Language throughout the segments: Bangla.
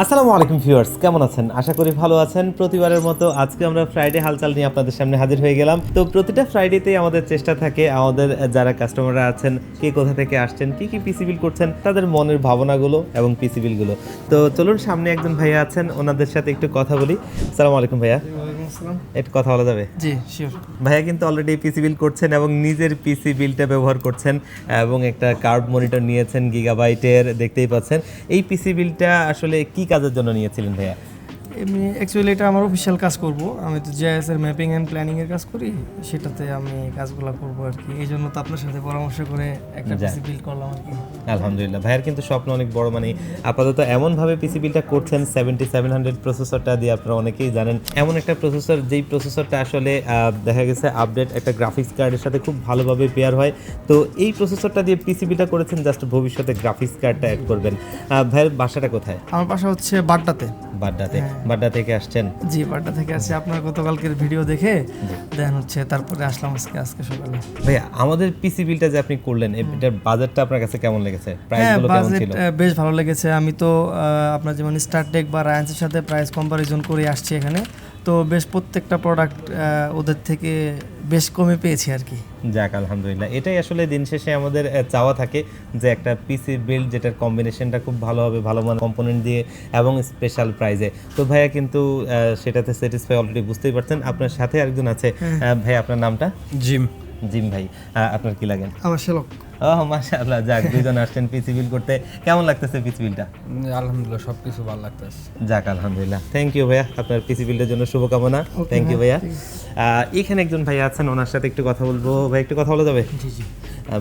আসসালামু আলাইকুম ভিউয়ার্স, কেমন আছেন? আশা করি ভালো আছেন। প্রতিবারের মতো আজকে আমরা ফ্রাইডে হালচাল নিয়ে আপনাদের সামনে হাজির হয়ে গেলাম। তো প্রতিটা ফ্রাইডেতেই আমাদের চেষ্টা থাকে আমাদের যারা কাস্টমাররা আছেন, কে কোথা থেকে আসছেন, কি কি পিসি বিল করছেন, তাদের মনের ভাবনাগুলো এবং পিসি বিলগুলো। তো চলুন, সামনে একজন ভাইয়া আছেন, ওনাদের সাথে একটু কথা বলি। আসসালামু আলাইকুম ভাইয়া। একটু কথা বলা যাবে? জি শিওর। ভাইয়া কিন্তু অলরেডি পিসি বিল করছেন এবং নিজের পিসি বিলটা ব্যবহার করছেন এবং একটা কার্ভ মনিটর নিয়েছেন গিগাবাইটের, দেখতেই পাচ্ছেন। এই পিসি বিলটা আসলে কি কাজের জন্য নিয়েছিলেন ভাইয়া? এমনি অ্যাকচুয়ালি এটা আমার অফিসিয়াল কাজ করব। আমি তো জিআইএস এর ম্যাপিং অ্যান্ড প্ল্যানিং এর কাজ করি, সেটাতে আমি কাজগুলো করব আর কি। এই জন্য তো আপনার সাথে পরামর্শ করে একটা পিসি বিল করলাম আর কি। আলহামদুলিল্লাহ, ভাইয়ের কিন্তু স্বপ্ন অনেক বড়। মানে আপাতত এমনভাবে পিসি বিলটা করছেন 7700 প্রসেসরটা দিয়ে, আপনারা অনেকেই জানেন এমন একটা প্রসেসর, যেই প্রসেসরটা আসলে দেখা গেছে আপডেট একটা গ্রাফিক্স কার্ডের সাথে খুব ভালোভাবে পেয়ার হয়। তো এই প্রসেসরটা দিয়ে পিসি বিলটা করেছেন, জাস্ট ভবিষ্যতে গ্রাফিক্স কার্ডটা অ্যাড করবেন। ভাইয়ের বাসাটা কোথায়? আমার বাসা হচ্ছে বাড্ডাতে। বাড্ডাতে? বাড্ডা থেকে আসছেন? জি, বাড্ডা থেকে আসছি। আপনার গতকালকের ভিডিও দেখে দেন হচ্ছে তারপরে আসলাম আজকে সকালে। ভাইয়া, আমাদের পিসি বিলটা যে আপনি করলেন, এটার বাজেটটা আপনার কাছে কেমন লেগেছে? প্রাইসগুলো কেমন ছিল? বেশ ভালো লেগেছে। আমি তো আপনার যেমন স্টারটেক বা রায়ান্সের সাথে প্রাইস কম্পারিজন করে আসছি এখানে, তো বেশ প্রত্যেকটা প্রোডাক্ট ওদের থেকে বেশ কমে পেয়েছি আর কি। যাক আলহামদুলিল্লাহ, এটাই আসলে দিন শেষে আমাদের চাওয়া থাকে যে একটা পিসি বিল্ড যেটার কম্বিনেশনটা খুব ভালো হবে, ভালো মান কম্পোনেন্ট দিয়ে এবং স্পেশাল প্রাইজে। তো ভাইয়া কিন্তু সেটাতে স্যাটিসফাই অলরেডি, বুঝতেই পারছেন। আপনার সাথে আরেকজন আছে। ভাই, আপনার নামটা? জিম। জিম ভাই, আপনার কি লাগেন? আমার শ্যালক। ও মাশাআল্লাহ, যাক দুইজন আসছেন পিসি বিল করতে। কেমন লাগতেছে পিসি বিলটা? আলহামদুলিল্লাহ, সবকিছু ভালো লাগতেছে। যাক আলহামদুলিল্লাহ, থ্যাংক ইউ ভাইয়া, আপনার পিসি বিল্ডের জন্য শুভকামনা। থ্যাংক ইউ ভাইয়া। এখানে একজন ভাই আছেন, ওনার সাথে একটু কথা বলবো। ভাই, একটু কথা বলা যাবে? জি জি।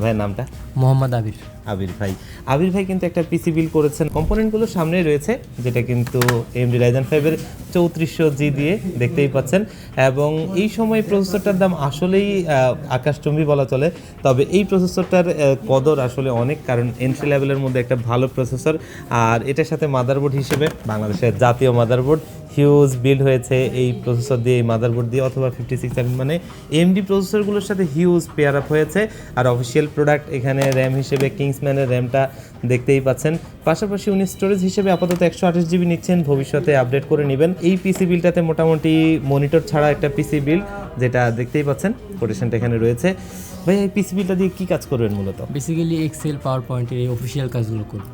ভাইয়ের নামটা? মোহাম্মদ আবির। আবির ভাই। আবির ভাই কিন্তু একটা পিসি বিল করেছেন, কম্পোনেন্টগুলো সামনেই রয়েছে, যেটা কিন্তু AMD Ryzen 5 এর 3400G দিয়ে, দেখতেই পাচ্ছেন। এবং এই সময় প্রসেসরটার দাম আসলেই আকাশচুম্বী বলা চলে। তবে এই প্রসেসরটার কদর আসলে অনেক, কারণ এন্ট্রি লেভেলের মধ্যে একটা ভালো প্রসেসর। আর এটার সাথে মাদারবোর্ড হিসেবে বাংলাদেশের জাতীয় মাদারবোর্ড হিউজ বিল্ড হয়েছে এই প্রসেসর দিয়ে, এই মাদারবোর্ড দিয়ে, অথবা 56 মানে AMD প্রসেসরগুলোর সাথে হিউজ পেয়ার আপ হয়েছে। আর অফিসিয়াল প্রোডাক্ট এখানে র্যাম হিসেবে কিংসম্যানের র্যামটা দেখতেই পাচ্ছেন। পাশাপাশি উনি স্টোরেজ হিসেবে আপাতত 128GB নিচ্ছেন, ভবিষ্যতে আপডেট করে নেবেন। এই পিসি বিলটাতে মোটামুটি মনিটর ছাড়া একটা পিসি বিল, যেটা দেখতেই পাচ্ছেন কোটেশনটা এখানে রয়েছে। ভাই, এই পিসি বিলটা দিয়ে কী কাজ করবেন মূলত? বেসিক্যালি এক্সেল, পাওয়ার পয়েন্টের এই অফিসিয়াল কাজগুলো করব।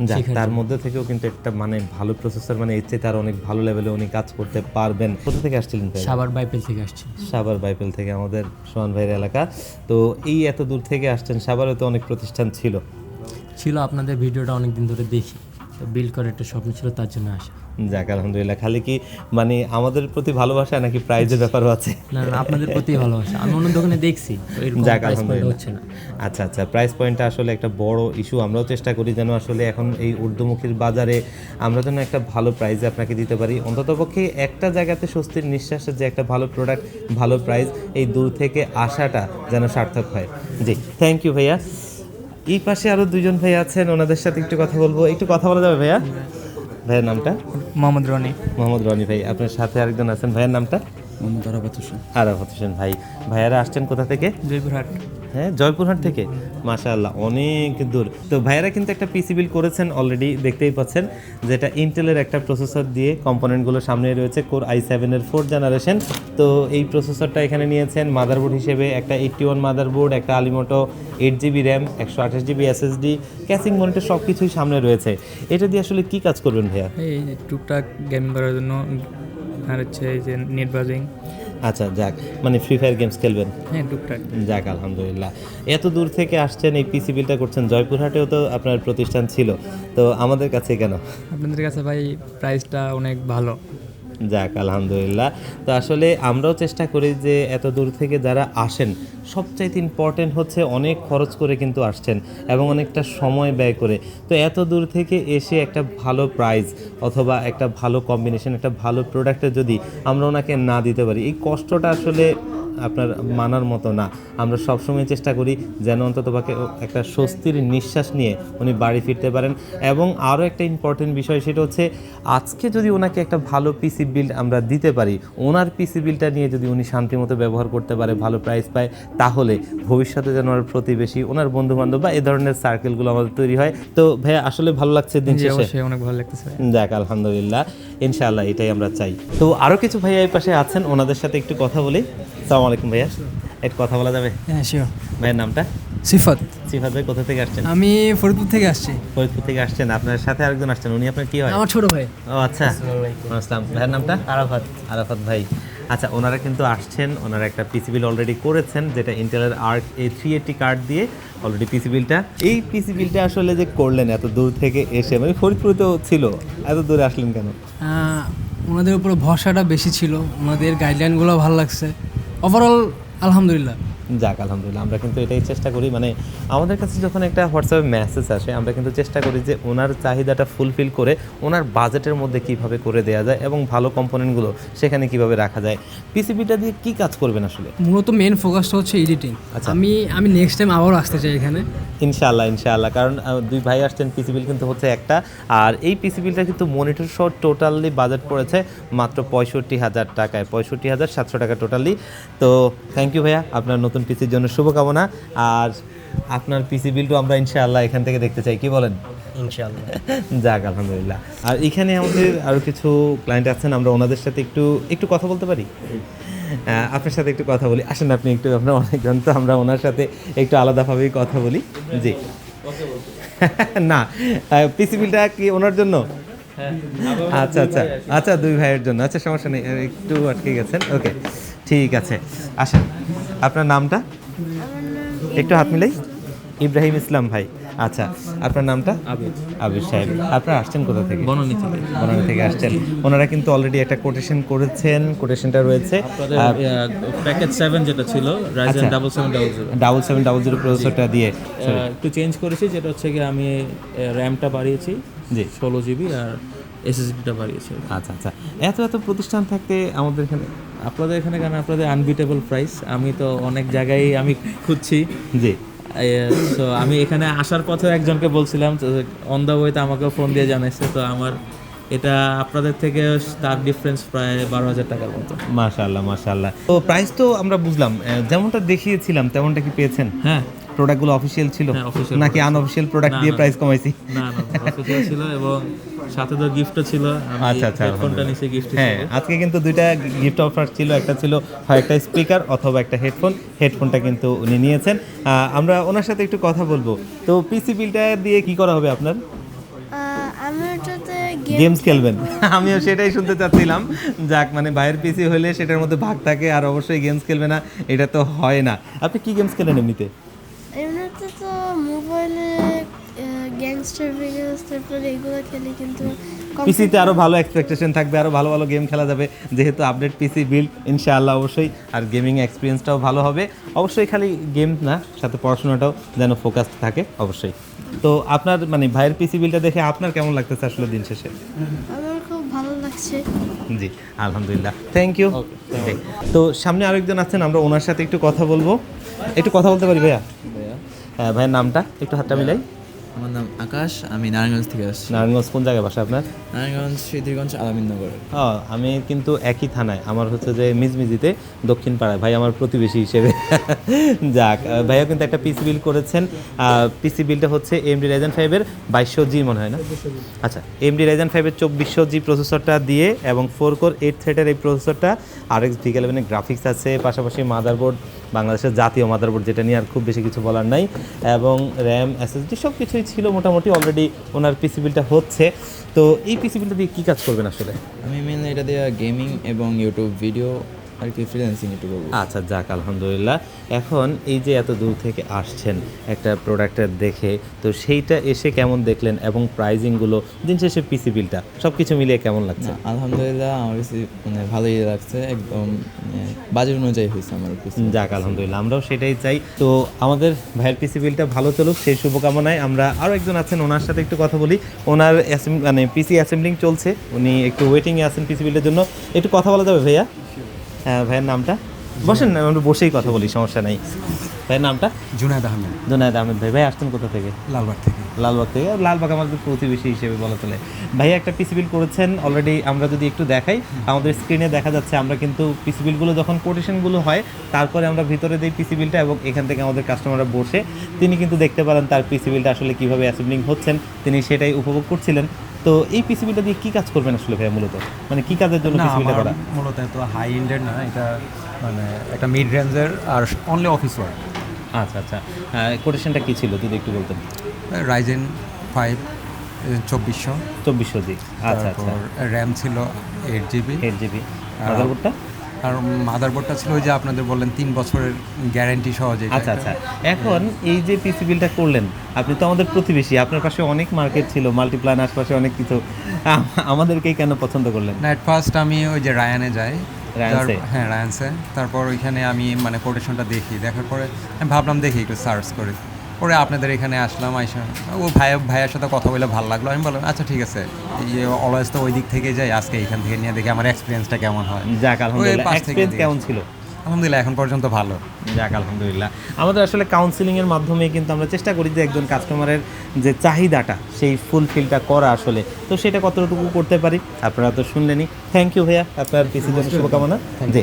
যাক, তার মধ্যে থেকেও কিন্তু একটা মানে ভালো প্রসেসর, মানে এর চেয়ে তার অনেক ভালো লেভেলে উনি কাজ করতে পারবেন। কোথা থেকে আসছিলেন ভাই? সাভার বাইপেল থেকে আসছি। সাভার বাইপেল থেকে, আমাদের সোহান ভাইয়ের এলাকা। তো এই এত দূর থেকে আসছেন, সাভারে তো অনেক প্রতিষ্ঠান ছিল। আপনাদের ভিডিওটা অনেক দিন ধরে দেখি, তো বিল্ড করার একটা স্বপ্ন ছিল, তার জন্য আসা। যাক আলহামদুলিল্লাহ। খালি কি মানে আমাদের প্রতি ভালোবাসা নাকি প্রাইজের ব্যাপারও আছে? না, আপনাদের প্রতি ভালোবাসা। আমি অন্য দোকানে দেখছি, তো এরকম প্রাইস পয়েন্ট হচ্ছে না। আচ্ছা, প্রাইস পয়েন্টটা আসলে একটা বড় ইস্যু। আমরাও চেষ্টা করি যেন আসলে এখন এই ঊর্ধ্বমুখীর বাজারে আমরা যেন একটা ভালো প্রাইজে আপনাকে দিতে পারি। অন্ততপক্ষে একটা জায়গাতে স্বস্তির নিঃশ্বাসের যে একটা ভালো প্রোডাক্ট, ভালো প্রাইস, এই দূর থেকে আসাটা যেন সার্থক হয়। জি, থ্যাংক ইউ ভাইয়া। এই পাশে আরও দুইজন ভাই আছেন, ওনাদের সাথে একটু কথা বলবো। একটু কথা বলা যাবে ভাইয়া? ভাইয়ের নামটা? মোহাম্মদ রনি। মোহাম্মদ রনি ভাই। আপনার সাথে আরেকজন আছেন, ভাইয়ের নামটা? মোহাম্মদ আরাফাত হোসেন। আরাফাত হোসেন ভাই। ভাইয়ারা আসছেন কোথা থেকে? জয়পুরহাট। হ্যাঁ, জয়পুরহাট থেকে। মাশাআল্লাহ, অনেক দূর। তো ভাইয়ারা কিন্তু একটা পিসি বিল করেছেন অলরেডি, দেখতেই পাচ্ছেন, যেটা ইন্টেলের একটা প্রসেসর দিয়ে। কম্পোনেন্টগুলো সামনে রয়েছে কোর i7 এর 4th জেনারেশন। তো এই প্রসেসরটা এখানে নিয়েছেন মাদারবোর্ড হিসেবে একটা 81 মাদারবোর্ড, একটা আলিমোটো 8GB RAM, 128GB SSD, casing monitor, সব কিছুই সামনে রয়েছে। এটা দিয়ে আসলে কি কাজ করবেন ভাইয়া? এই টুকটাক গেমিং করার জন্য, আর হচ্ছে এই যে নেট ব্রাউজিং। আচ্ছা, যাক, মানে ফ্রি ফায়ার গেমস খেলবেন? হ্যাঁ, টুকটাক। যাক আলহামদুলিল্লাহ। এত দূর থেকে আসছেন, এই পিসি বিলটা করছেন, জয়পুরহাটেও তো আপনার প্রতিষ্ঠান ছিল, তো আমাদের কাছে কেন? আপনাদের কাছে ভাই প্রাইসটা অনেক ভালো। যাক আলহামদুলিল্লাহ। তো আসলে আমরাও চেষ্টা করি যে এত দূর থেকে যারা আসেন, সবচাইতে ইম্পর্টেন্ট হচ্ছে অনেক খরচ করে কিন্তু আসছেন এবং অনেকটা সময় ব্যয় করে। তো এত দূর থেকে এসে একটা ভালো প্রাইস অথবা একটা ভালো কম্বিনেশন, একটা ভালো প্রোডাক্টে যদি আমরা ওনাকে না দিতে পারি, এই কষ্টটা আসলে আপনার মানার মতো না। আমরা সবসময় চেষ্টা করি যেন অন্তত বাকি একটা স্বস্তির নিঃশ্বাস নিয়ে উনি বাড়ি ফিরতে পারেন। এবং আরও একটা ইম্পর্টেন্ট বিষয়, সেটা হচ্ছে আজকে যদি ওনাকে একটা ভালো পিসি বিল্ড আমরা দিতে পারি, ওনার পিসি বিল্ডটা নিয়ে যদি উনি শান্তিমতো ব্যবহার করতে পারে, ভালো প্রাইস পায়, তাহলে ভবিষ্যতে যেন ওনার প্রতিবেশী, ওনার বন্ধুবান্ধব বা এই ধরনের সার্কেলগুলো আমাদের তৈরি হয়। তো ভাইয়া আসলে ভালো লাগছে দিন জি, শেষে? অবশ্যই অনেক ভালো লাগতেছে। যাক আলহামদুলিল্লাহ, ইনশাআল্লাহ এটাই আমরা চাই। তো আরও কিছু ভাইয়া এই পাশে আছেন, ওনাদের সাথে একটু কথা বলি। আসসালামু আলাইকুম ভাইয়া, একটু কথা বলা যাবে? হ্যাঁ শিওর। ভাইয়ের নামটা? সিফাত। সিফাত ভাই কোথা থেকে আসছেন? আমি ফরিদপুর থেকে আসছি। ফরিদপুর থেকে আসছেন, আপনার সাথে আরেকজন আসছেন, উনি আপনার কি হয়? আমার ছোট ভাই। ও আচ্ছা, আসসালাম। ভাইয়ের নামটা? আরাফাত। আরাফাত ভাই, আচ্ছা ওনারা কিন্তু আসছেন, ওনারা একটা পিসি বিল অলরেডি করেছেন, যেটা ইন্টেলের আর্ক A380 কার্ড দিয়ে অলরেডি পিসি বিলটা। এই পিসি বিলটা আসলে যে করলেন এত দূর থেকে এসে, মানে ফরিদপুরে তো ছিল, এত দূরে আসলেন কেন? ওনাদের উপরে ভরসাটা বেশি ছিল, ওনাদের গাইডলাইনগুলো ভালো লাগছে। ওভারঅল আলহামদুলিল্লাহ। যাক আলহামদুলিল্লাহ, আমরা কিন্তু এটাই চেষ্টা করি, মানে আমাদের কাছে যখন একটা হোয়াটসঅ্যাপে মেসেজ আসে, আমরা কিন্তু চেষ্টা করি যে ওনার চাহিদাটা ফুলফিল করে ওনার বাজেটের মধ্যে কিভাবে করে দেওয়া যায় এবং ভালো কম্পোনেন্টগুলো সেখানে কিভাবে রাখা যায়। পিসিবিটা দিয়ে কি কাজ করবেন আসলে? মূলত মেন ফোকাসটা হচ্ছে এডিটিং। আচ্ছা। আমি নেক্সট টাইম আবারও আসতে চাই এখানে। ইনশাআল্লাহ ইনশাআল্লাহ, কারণ দুই ভাই আসছেন, পিসি বিল কিন্তু হচ্ছে একটা, আর এই পিসি বিলটা কিন্তু মনিটর সহ টোটালি বাজেট পড়েছে মাত্র 65,000 টাকায়, 65,700 টাকা টোটালি। তো থ্যাংক ইউ ভাইয়া, আপনার নতুন পিসির জন্য শুভকামনা। আর আপনার পিসি বিলটা আমরা ইনশাআল্লাহ এখান থেকে দেখতে চাই, কি বলেন? ইনশাআল্লাহ। যাক আলহামদুলিল্লাহ। আর এখানে আমাদের আরও কিছু ক্লায়েন্ট আছেন, আমরা ওনাদের সাথে একটু কথা বলতে পারি? আপনার সাথে একটু কথা বলি, আসেন আপনি একটু, আপনার অনেকজন তো, আমরা ওনার সাথে একটু আলাদাভাবেই কথা বলি। জি না, পিসি বিলটা কি ওনার জন্য? আচ্ছা আচ্ছা আচ্ছা, দুই ভাইয়ের জন্য, আচ্ছা সমস্যা নেই, একটু আটকে গেছেন, ওকে ঠিক আছে। আসেন, আপনার নামটা একটু হাত মিলাই। ইব্রাহিম ইসলাম ভাই, আচ্ছা আপনার নামটা? আবির সাহেব। আপনারা আসছেন কোথা থেকে? বনানী থেকে। বনানী থেকে আসছেন। ওনারা কিন্তু অলরেডি একটা কোটেশন করেছেন, কোটেশনটা রয়েছে প্যাকেজ 7 যেটা ছিল Ryzen 7700 7700 প্রসেসরটা দিয়ে। একটু চেঞ্জ করেছি, যেটা হচ্ছে কি আমি র্যামটা বাড়িয়েছি জি 16 জিবি আর এসএসডিটা বাড়িয়েছি। আচ্ছা আচ্ছা, এত প্রতিষ্ঠান থাকতে আমাদের এখানে, আপনাদের এখানে কেন? আপনাদের আনবিটেবল প্রাইস, আমি তো অনেক জায়গায় আমি খুঁজছি। জি তো আমি এখানে আসার পথে একজনকে বলছিলাম, অন দ্য ওয়েতে আমাকে ফোন দিয়ে জানাইছে, তো আমার এটা আপনাদের থেকে তার ডিফারেন্স প্রায় 12,000 টাকার মতো। মাশাআল্লাহ মাশাআল্লাহ। তো প্রাইস তো আমরা বুঝলাম, যেমনটা দেখিয়েছিলাম তেমনটা কি পেয়েছেন? হ্যাঁ, প্রোডাক্টগুলো অফিসিয়াল ছিল হ্যাঁ, official নাকি আনঅফিসিয়াল প্রোডাক্ট দিয়ে প্রাইস কমাইছি? না অফিসিয়াল ছিল এবং সাথে তো গিফটও ছিল। আমি আচ্ছা আচ্ছা, হেডফোনটা নিচে গিফট হ্যাঁ আজকে কিন্তু দুইটা গিফট অফার ছিল, একটা ছিল হয় একটা স্পিকার অথবা একটা হেডফোনটা কিন্তু উনি নিয়েছেন। আমরা ওনার সাথে একটু কথা বলবো। তো পিসি বিলটা দিয়ে কি করা হবে আপনার? আমি ওটাতে গেমস খেলবেন? আমিও সেটাই শুনতে চাচ্ছিলাম। যাক, মানে বাইরের পিসি হলে সেটার মধ্যে ভাগ থাকে, আর অবশ্যই গেমস খেলবে না, এটা তো হয় না। আপনি কি গেমস খেলেন এমনিতে? এমনিতে তো মোবাইলে গ্যাংস্টার ভিডিওস তারপরে এগুলো খেলি, কিন্তু পিসিতে আরও ভালো এক্সপেকটেশন থাকবে, আরও ভালো ভালো গেম খেলা যাবে, যেহেতু আপডেট পিসি বিল্ড ইনশাআল্লাহ অবশ্যই, আর গেমিং এক্সপিরিয়েন্সটাও ভালো হবে অবশ্যই। খালি গেম না, সাথে পড়াশোনাটাও যেন ফোকাস থাকে অবশ্যই। তো আপনার মানে ভাইয়ের পিসি বিলটা দেখে আপনার কেমন লাগতেছে আসলে দিন শেষে? আমার খুব ভালো লাগছে। জি আলহামদুলিল্লাহ, থ্যাংক ইউ। তো সামনে আরেকজন আছেন, আমরা ওনার সাথে একটু কথা বলবো। একটু কথা বলতে পারি ভাইয়া? হ্যাঁ ভাইয়ের নামটা একটু হাতটা মিলাই। আমার নাম আকাশ, আমি নারায়ণগঞ্জ থেকে আসছি। নারায়ণগঞ্জ কোন জায়গায় বাসা আপনার? নারায়ণগঞ্জ সিদ্ধিরগঞ্জ আলামিননগর। আমি কিন্তু একই থানায়, আমার হচ্ছে যে মিজমিজিতে দক্ষিণ পাড়ায়, ভাই আমার প্রতিবেশী হিসেবে। যাক, ভাইয়া কিন্তু একটা পিসি বিল করেছেন। পিসি বিলটা হচ্ছে AMD Ryzen 5-এর 2200G মনে হয় না? আচ্ছা, AMD Ryzen 5-এর 2400G প্রসেসরটা দিয়ে এবং 4 কোর 8 থ্রেডের এই প্রসেসরটা, RX V11 গ্রাফিক্স আছে, পাশাপাশি মাদারবোর্ড বাংলাদেশের জাতীয় মাদারবোর্ড, যেটা নিয়ে আর খুব বেশি কিছু বলার নাই, এবং র্যাম SSD সব কিছুই ছিল মোটামুটি। অলরেডি ওনার পিসি বিলটা হচ্ছে। তো এই পিসি বিলটা দিয়ে কী কাজ করবেন আসলে? আমি মেনলি এটা দিয়ে গেমিং এবং ইউটিউব ভিডিও আর কি ফ্রিল্যান্সিং একটু করবো। আচ্ছা যাক আলহামদুলিল্লাহ। এখন এই যে এত দূর থেকে আসছেন একটা প্রোডাক্টের দেখে, তো সেইটা এসে কেমন দেখলেন এবং প্রাইজিংগুলো, দিন শেষে পিসি বিলটা সব কিছু মিলিয়ে কেমন লাগছে? আলহামদুলিল্লাহ আমার কাছে মানে ভালোই লাগছে, একদম বাজেট অনুযায়ী হয়েছে আমার পিসি। যাক আলহামদুলিল্লাহ, আমরাও সেটাই চাই। তো আমাদের ভাইয়ের পিসি বিলটা ভালো চলুক, সেই শুভকামনায়। আমরা আরও একজন আছেন, ওনার সাথে একটু কথা বলি। ওনার মানে পিসি অ্যাসেম্বলিং চলছে, উনি একটু ওয়েটিংয়ে আছেন পিসি বিলের জন্য। একটু কথা বলা যাবে ভাইয়া? হ্যাঁ ভাইয়ের নামটা? বসেন না, আমরা বসেই কথা বলি, সমস্যা নাই। ভাই নামটা? জুনায়েদ আহমেদ, জুনায়েদ আহমেদ ভাই। ভাই আসছেন কোথা থেকে? লালবাগ থেকে। লালবাগ থেকে। লালবাগ আমাদের প্রতিবেশী হিসেবে বলা চলে। ভাইয়া একটা পিসি বিল করেছেন অলরেডি, আমরা যদি একটু দেখাই আমাদের স্ক্রিনে দেখা যাচ্ছে, আমরা কিন্তু পিসি বিলগুলো যখন কোটেশনগুলো হয় তারপরে আমরা ভিতরে দিই পিসি বিলটা, এবং এখান থেকে আমাদের কাস্টমাররা বসে তিনি কিন্তু দেখতে পারেন তার পিসি বিলটা আসলে কীভাবে অ্যাসেম্বলিং হচ্ছেন, তিনি সেটাই উপভোগ করছিলেন। তো এই পিসি বিলটা দিয়ে কী কাজ করবেন আসলে ভাইয়া মূলত, মানে কী কাজের জন্য পিসি বিলটা করা? মূলত এত হাই এন্ডের না, এটা মানে একটা মিড রেঞ্জের আর অনলি অফিস ওয়ার্ক। আচ্ছা আচ্ছা, কোটেশনটা কী ছিল যদি একটু বলতেন? রাইজেন 5 2400, 2400 জি। আচ্ছা আচ্ছা, তারপর র্যাম ছিল 8GB, 8GB। মাদারবোর্ডটা? আর মাদারবোর্ডটা ছিল ওই যে আপনাদের বললেন 3 বছরের গ্যারান্টি সহ যেটা। আচ্ছা আচ্ছা, এখন এই যে পিসি বিলটা করলেন, আপনি তো আমাদের প্রতিবেশী, আপনার পাশে অনেক মার্কেট ছিল, মাল্টিপ্লান আশপাশে অনেক কিছু, আমাদেরকেই কেন পছন্দ করলেন? না, এট ফার্স্ট আমি ওই যে রায়ানে যাই। রায়ানসে? হ্যাঁ, রায়ানসে। তারপর ওইখানে আমি মানে কোটেশনটা দেখি, দেখার পরে আমি ভাবলাম দেখি একটু সার্চ করে, পরে আপনাদের এখানে আসলাম। আইসা ও ভাইয়ের সাথে কথা বলে ভালো লাগলো, আমি বললাম আচ্ছা ঠিক আছে, অলওয়েজ তো ওই দিক থেকে যাই, আজকে এখান থেকে নিয়ে দেখি আমার এক্সপিরিয়েন্সটা কেমন হয়। যাক আলহামদুলিল্লাহ, পাশ থেকে এক্সপেরিয়েন্স কেমন ছিল? আলহামদুলিল্লাহ এখন পর্যন্ত ভালো। যাক আলহামদুলিল্লাহ। আমাদের আসলে কাউন্সিলিংয়ের মাধ্যমে কিন্তু আমরা চেষ্টা করি যে একজন কাস্টমারের যে চাহিদাটা সেই ফুলফিলটা করা আসলে, তো সেটা কতটুকু করতে পারি আপনারা তো শুনলেনই। থ্যাংক ইউ ভাইয়া, আপনার পিসির জন্য শুভকামনা। জি,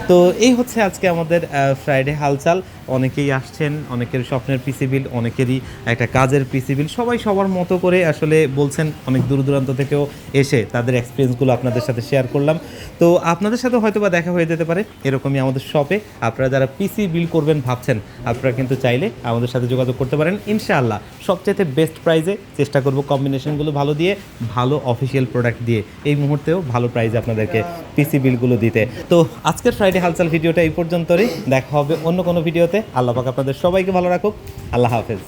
তো এই হচ্ছে আজকে আমাদের ফ্রাইডে হালচাল। অনেকেই আসছেন, অনেকের স্বপ্নের পিসি বিল, অনেকেরই একটা কাজের পিসি বিল, সবাই সবার মতো করে আসলে বলছেন। অনেক দূর দূরান্ত থেকেও এসে তাদের এক্সপিরিয়েন্সগুলো আপনাদের সাথে শেয়ার করলাম। তো আপনাদের সাথে হয়তো বা দেখা হয়ে যেতে পারে এরকমই আমাদের শপে। আপনারা যারা পিসি বিল করবেন ভাবছেন, আপনারা কিন্তু চাইলে আমাদের সাথে যোগাযোগ করতে পারেন। ইনশাআল্লাহ সবচেয়ে বেস্ট প্রাইসে চেষ্টা করব কম্বিনেশনগুলো ভালো দিয়ে, ভালো অফিসিয়াল প্রোডাক্ট দিয়ে এই মুহূর্তেও ভালো প্রাইসে আপনাদেরকে পিসি বিলগুলো দিতে। তো আজকের ফ্রাইডে হালচাল ভিডিওটা এই পর্যন্তই, দেখা হবে অন্য কোনো ভিডিওতে। আল্লাহ পাক আপনাদের সবাইকে ভালো রাখুক। আল্লাহ হাফেজ।